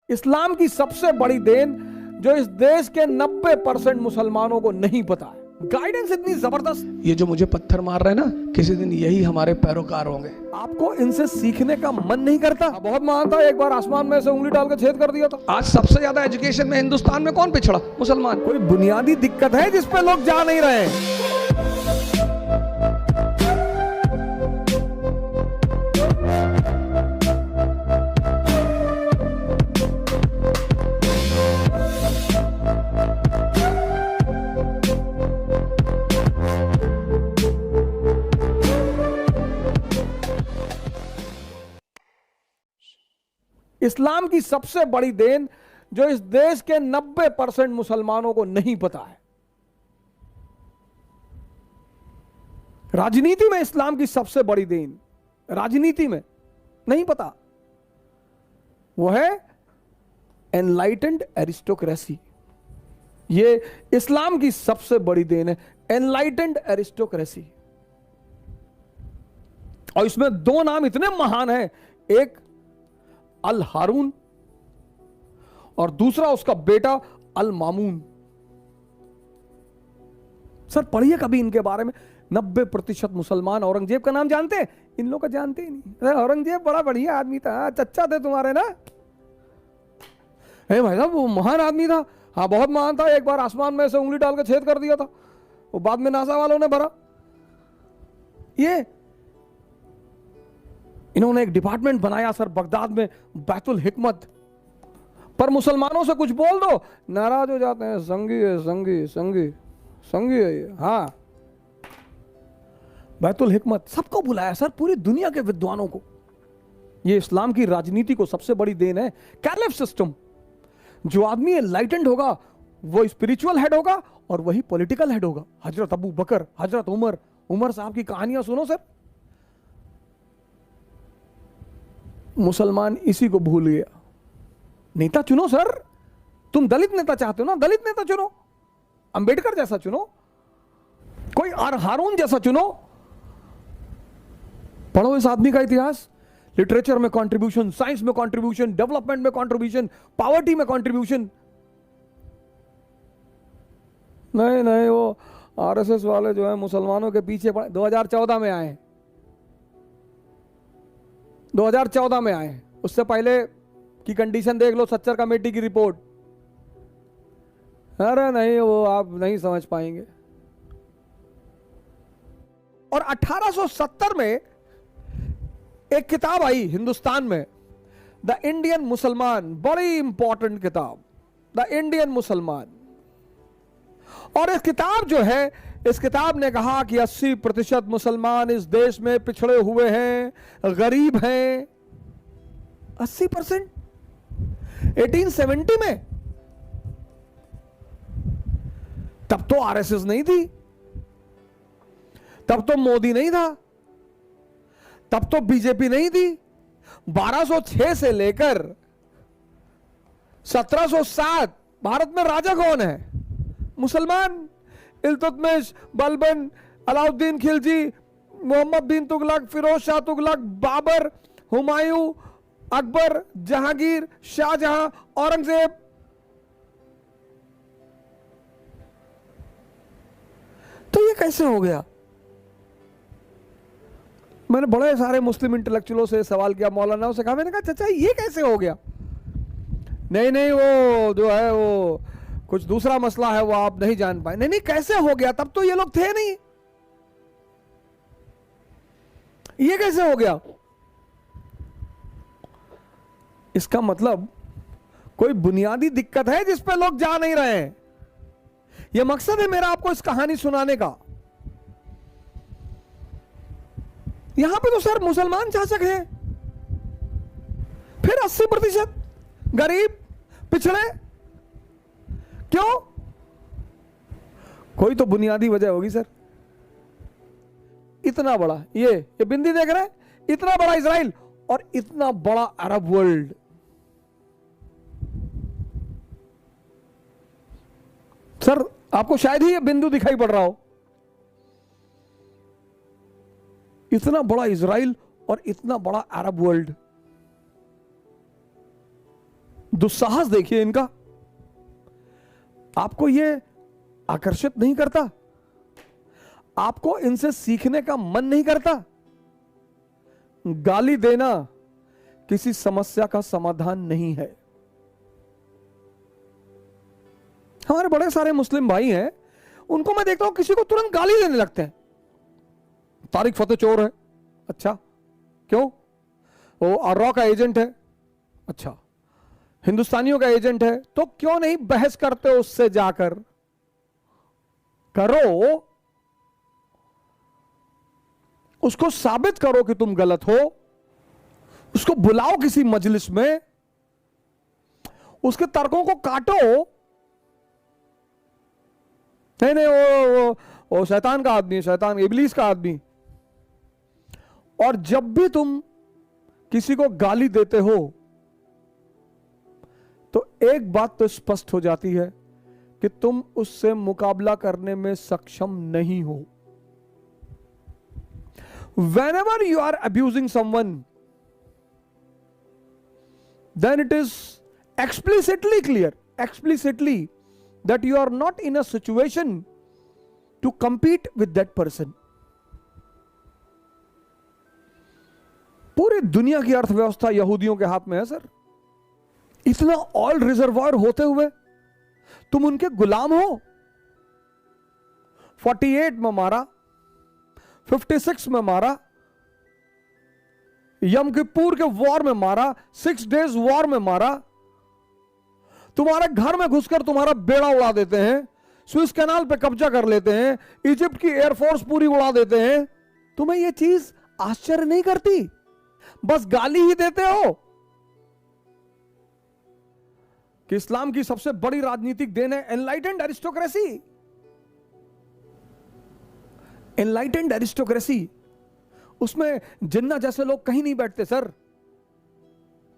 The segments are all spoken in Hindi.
इस्लाम की सबसे बड़ी देन जो इस देश के 90% मुसलमानों को नहीं पता है। गाइडेंस इतनी जबरदस्त। ये जो मुझे पत्थर मार रहे हैं ना, किसी दिन यही हमारे पैरोकार होंगे। आपको इनसे सीखने का मन नहीं करता? बहुत महान था, एक बार आसमान में से उंगली डाल के छेद कर दिया था। आज सबसे ज्यादा एजुकेशन में हिंदुस्तान में कौन पिछड़ा? मुसलमान। कोई बुनियादी दिक्कत है जिस पे लोग जा नहीं रहे? इस्लाम की सबसे बड़ी देन जो इस देश के 90% मुसलमानों को नहीं पता है। राजनीति में इस्लाम की सबसे बड़ी देन राजनीति में नहीं पता, वो है एनलाइटेंड एरिस्टोक्रेसी। ये इस्लाम की सबसे बड़ी देन है, एनलाइटेंड एरिस्टोक्रेसी। और इसमें दो नाम इतने महान हैं, एक अल हारून और दूसरा उसका बेटा अल मामून। सर पढ़िए कभी इनके बारे में। 90% मुसलमान औरंगजेब का नाम जानते हैं? इन लोग का जानते ही नहीं। औरंगजेब बड़ा बढ़िया आदमी था, चच्चा थे तुम्हारे ना। भाई साहब वो महान आदमी था। हाँ बहुत महान था, एक बार आसमान में से उंगली डाल के छेद कर दिया था, वो बाद में नासा वालों ने भरा। ये इन्होंने एक डिपार्टमेंट बनाया सर बगदाद में, बैतुल हिकमत। पर मुसलमानों से कुछ बोल दो, नाराज हो जाते हैं। संगी है, संगी संगी संगी है ये। हाँ बैतुल हिकमत, सबको बुलाया सर, पूरी दुनिया के विद्वानों को। ये इस्लाम की राजनीति को सबसे बड़ी देन है। Caliph system. जो आदमी एनलाइटेंड होगा वो स्पिरिचुअल हेड होगा और वही पॉलिटिकल हेड होगा। हजरत अबू बकर, हजरत उमर साहब की कहानियां सुनो सर। मुसलमान इसी को भूल गया। नेता चुनो सर, तुम दलित नेता चाहते हो ना, दलित नेता चुनो, अंबेडकर जैसा चुनो, कोई हारून जैसा चुनो। पढ़ो इस आदमी का इतिहास। लिटरेचर में कंट्रीब्यूशन, साइंस में कंट्रीब्यूशन, डेवलपमेंट में कंट्रीब्यूशन, पॉवर्टी में कंट्रीब्यूशन। नहीं वो आरएसएस वाले जो है मुसलमानों के पीछे 2014 में आए, 2014 में आए। उससे पहले की कंडीशन देख लो, सच्चर कमेटी की रिपोर्ट। अरे नहीं, वो आप नहीं समझ पाएंगे। और 1870 में एक किताब आई हिंदुस्तान में, द इंडियन मुसलमान। बड़ी इंपॉर्टेंट किताब, द इंडियन मुसलमान। और इस किताब जो है, इस किताब ने कहा कि 80% मुसलमान इस देश में पिछड़े हुए हैं, गरीब हैं। 80%। 1870 में तब तो आरएसएस नहीं थी, तब तो मोदी नहीं था, तब तो बीजेपी नहीं थी। 1206 से लेकर 1707 भारत में राजा कौन है? मुसलमान। इल्तुतमिश, बलबन, अलाउद्दीन खिलजी, मोहम्मद बिन तुगलक, फिरोज शाह तुगलक, बाबर, हुमायूं, अकबर, जहांगीर, शाहजहां, औरंगजेब। तो ये कैसे हो गया? मैंने बड़े सारे मुस्लिम इंटेलेक्चुअलों से सवाल किया, मौलानाओं से कहा, मैंने कहा चाचा ये कैसे हो गया? नहीं वो जो है वो कुछ दूसरा मसला है, वो आप नहीं जान पाए। नहीं कैसे हो गया? तब तो ये लोग थे नहीं, ये कैसे हो गया? इसका मतलब कोई बुनियादी दिक्कत है जिस पे लोग जा नहीं रहे हैं। यह मकसद है मेरा आपको इस कहानी सुनाने का। यहां पे तो सर मुसलमान शासक हैं, फिर 80% गरीब पिछड़े। क्यों? कोई तो बुनियादी वजह होगी सर। इतना बड़ा ये बिंदी देख रहे हैं, इतना बड़ा इजराइल और इतना बड़ा अरब वर्ल्ड। सर आपको शायद ही ये बिंदु दिखाई पड़ रहा हो। इतना बड़ा इजराइल और इतना बड़ा अरब वर्ल्ड। दुस्साहस देखिए इनका। आपको ये आकर्षित नहीं करता? आपको इनसे सीखने का मन नहीं करता? गाली देना किसी समस्या का समाधान नहीं है। हमारे बड़े सारे मुस्लिम भाई हैं, उनको मैं देखता हूं किसी को तुरंत गाली देने लगते हैं। तारिक फतेह चोर है, अच्छा क्यों? वो आर्रा का एजेंट है, अच्छा हिंदुस्तानियों का एजेंट है, तो क्यों नहीं बहस करते हो उससे जाकर? करो, उसको साबित करो कि तुम गलत हो, उसको बुलाओ किसी मजलिस में, उसके तर्कों को काटो। नहीं नहीं वो शैतान का आदमी है, शैतान इबलीस का आदमी। और जब भी तुम किसी को गाली देते हो तो एक बात तो स्पष्ट हो जाती है कि तुम उससे मुकाबला करने में सक्षम नहीं हो। Whenever you are abusing someone, then it is explicitly clear, that you are not in a situation to compete with that person. पूरी दुनिया की अर्थव्यवस्था यहूदियों के हाथ में है सर। इतना ऑयल रिजर्वायर होते हुए तुम उनके गुलाम हो। 48 में मारा, 56 में मारा, यम किप्पुर के वॉर में मारा, 6 डेज वॉर में मारा, तुम्हारे घर में घुसकर तुम्हारा बेड़ा उड़ा देते हैं, स्विस कैनाल पे कब्जा कर लेते हैं, इजिप्ट की एयरफोर्स पूरी उड़ा देते हैं। तुम्हें यह चीज आश्चर्य नहीं करती? बस गाली ही देते हो कि इस्लाम की सबसे बड़ी राजनीतिक देन है एनलाइटेंड एरिस्टोक्रेसी। एनलाइटेंड एरिस्टोक्रेसी, उसमें जिन्ना जैसे लोग कहीं नहीं बैठते सर,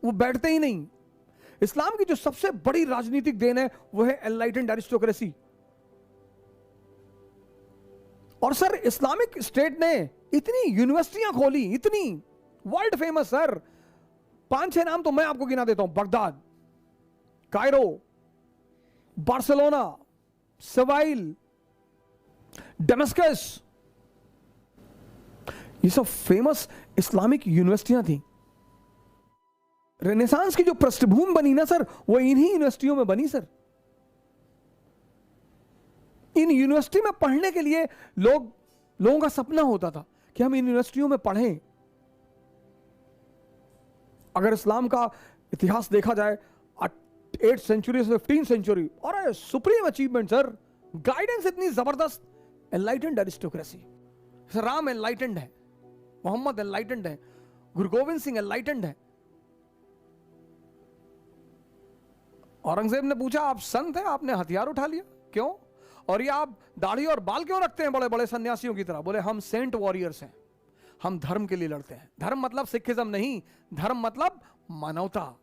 वो बैठते ही नहीं। इस्लाम की जो सबसे बड़ी राजनीतिक देन है वो है एनलाइटेंड एरिस्टोक्रेसी। और सर इस्लामिक स्टेट ने इतनी यूनिवर्सिटियां खोली, इतनी वर्ल्ड फेमस सर, 5-6 नाम तो मैं आपको गिना देता हूं। Baghdad, Cairo, Barcelona, Seville, Damascus, ये सब फेमस इस्लामिक यूनिवर्सिटियां थी। रेनेसांस की जो पृष्ठभूमि बनी ना सर, वो इन्हीं यूनिवर्सिटियों में बनी सर। इन यूनिवर्सिटी में पढ़ने के लिए लोगों का सपना होता था कि हम इन यूनिवर्सिटियों में पढ़ें। अगर इस्लाम का इतिहास देखा जाए 8th सेंचुरी से 15th सेंचुरी, और सुप्रीम अचीवमेंट सर, गाइडेंस इतनी जबरदस्त, एनलाइटेंड एरिस्टोक्रेसी। राम एनलाइटेंड है, मोहम्मद एनलाइटेंड है, गुरु गोविंद सिंह एनलाइटेंड है। औरंगजेब ने पूछा आप संत हैं, आपने हथियार उठा लिया, क्यों? और ये आप दाढ़ी और बाल क्यों रखते हैं बड़े बड़े सन्यासियों की तरह? बोले हम सेंट वॉरियर्स हैं, हम धर्म के लिए लड़ते हैं। धर्म मतलब सिखिज्म नहीं, धर्म मतलब मानवता।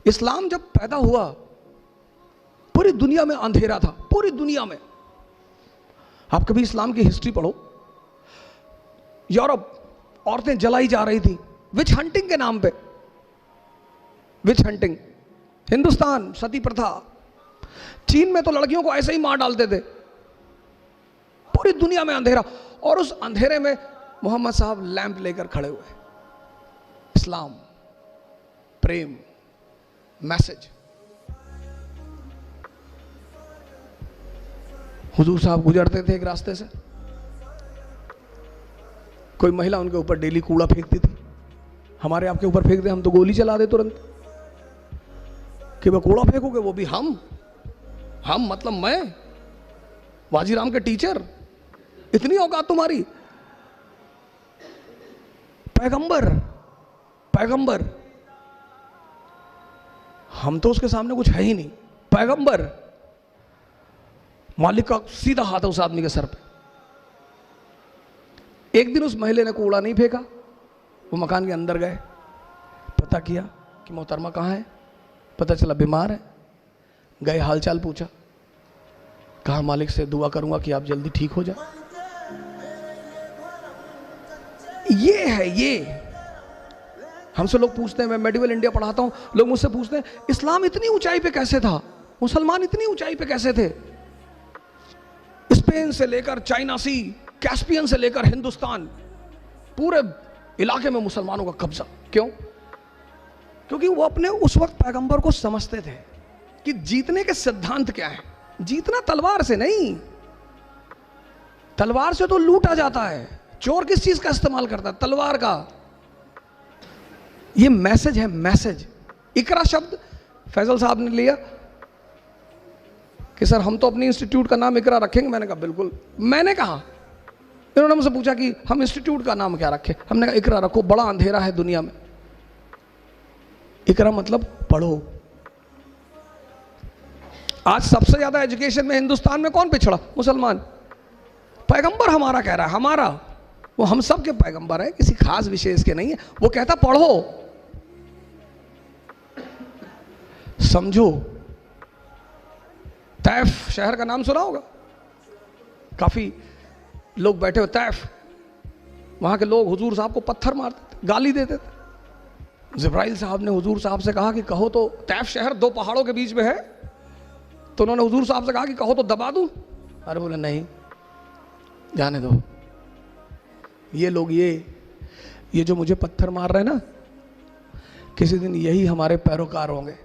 इस्लाम जब पैदा हुआ पूरी दुनिया में अंधेरा था, पूरी दुनिया में। आप कभी इस्लाम की हिस्ट्री पढ़ो, यूरोप औरतें जलाई जा रही थी विच हंटिंग के नाम पे, विच हंटिंग। हिंदुस्तान सती प्रथा, चीन में तो लड़कियों को ऐसे ही मार डालते थे। पूरी दुनिया में अंधेरा, और उस अंधेरे में मोहम्मद साहब लैंप लेकर खड़े हुए। इस्लाम, प्रेम, मैसेज। हुजूर साहब गुजरते थे एक रास्ते से, कोई महिला उनके ऊपर डेली कूड़ा फेंकती थी। हमारे आपके ऊपर फेंक दे, हम तो गोली चला दे तुरंत कि वह कूड़ा फेंकोगे, वो भी हम मतलब मैं, वाजीराम के टीचर, इतनी औकात तुम्हारी? पैगंबर, हम तो उसके सामने कुछ है ही नहीं। पैगंबर, मालिक का सीधा हाथ है उस आदमी के सर पे। एक दिन उस महिला ने कूड़ा नहीं फेंका, वो मकान के अंदर गए, पता किया कि मोहतरमा कहाँ है, पता चला बीमार है। गए, हालचाल पूछा, कहा मालिक से दुआ करूंगा कि आप जल्दी ठीक हो जाए। ये है, ये हमसे लोग पूछते हैं, मैं मेडिवल इंडिया पढ़ाता हूं, लोग मुझसे पूछते हैं इस्लाम इतनी ऊंचाई पे कैसे था, मुसलमान इतनी ऊंचाई पे कैसे थे? स्पेन से लेकर चाइना सी, कैस्पियन से लेकर हिंदुस्तान, पूरे इलाके में मुसलमानों का कब्जा। क्यों? क्योंकि वो अपने उस वक्त पैगंबर को समझते थे कि जीतने के सिद्धांत क्या है। जीतना तलवार से नहीं, तलवार से तो लूटा जाता है। चोर किस चीज का इस्तेमाल करता है? तलवार का। ये मैसेज है, मैसेज। इकरा शब्द फैजल साहब ने लिया कि सर हम तो अपनी इंस्टीट्यूट का नाम इकरा रखेंगे। मैंने कहा बिल्कुल। मैंने कहा, इन्होंने मुझसे पूछा कि हम इंस्टीट्यूट का नाम क्या रखें, हमने कहा इकरा रखो, बड़ा अंधेरा है दुनिया में। इकरा मतलब पढ़ो। आज सबसे ज्यादा एजुकेशन में हिंदुस्तान में कौन पिछड़ा? मुसलमान। पैगंबर हमारा कह रहा है, हमारा, वो हम सब के पैगंबर है, किसी खास विशेष के नहीं है। वो कहता पढ़ो, समझो। तैफ शहर का नाम सुना होगा, काफी लोग बैठे हो तैफ, वहां के लोग हुजूर साहब को पत्थर मारते थे, गाली देते थे। जिब्राइल साहब ने हुजूर साहब से कहा कि कहो तो, तैफ शहर दो पहाड़ों के बीच में है, तो उन्होंने हुजूर साहब से कहा कि कहो तो दबा दूं। अरे बोले नहीं, जाने दो। ये लोग ये जो मुझे पत्थर मार रहे हैं ना, किसी दिन यही हमारे पैरोकार होंगे।